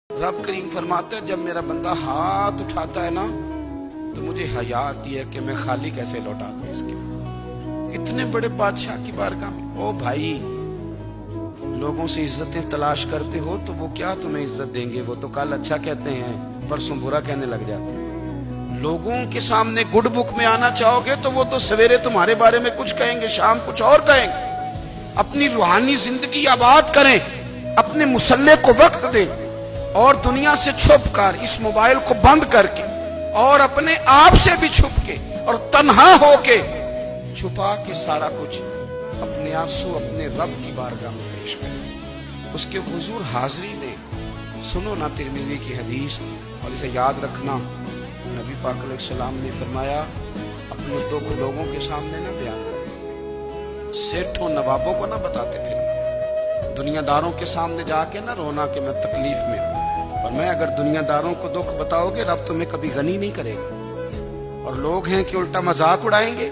रब करीम फरमाता है, जब मेरा बंदा हाथ उठाता है ना तो मुझे हया आती है कि मैं खाली कैसे लौटा दूं इसके। इतने बड़े बादशाह की बारगाह में, ओ भाई, लोगों से इज्जतें तलाश करते हो तो वो क्या तुम्हें इज्जत देंगे? वो तो कल अच्छा कहते हैं, परसों बुरा कहने लग जाते हैं। लोगों के सामने गुड बुक में आना चाहोगे तो वो तो सवेरे तुम्हारे बारे में कुछ कहेंगे, शाम कुछ और कहेंगे। अपनी रूहानी जिंदगी आबाद करें, अपने मुसल्ले को वक्त दें और दुनिया से छुप कर, इस मोबाइल को बंद करके और अपने आप से भी छुप के और तन्हा होके छुपा के सारा कुछ अपने आंसू अपने रब की बारगाह में पेश करें, उसके हुजूर हाजिरी दें। सुनो ना तिरमिज़ी की हदीस, और इसे याद रखना। नबी पाक अलैहिस्सलाम ने फरमाया, अपने दुख लोगों के सामने ना बयान करो, सेठों नवाबों को ना बताते फिर, दुनियादारों के सामने जाके ना रोना कि मैं तकलीफ में हूं। और मैं अगर दुनियादारों को दुख बताओगे, रब तुम्हें कभी गनी नहीं करेगा। और लोग हैं कि उल्टा मजाक उड़ाएंगे,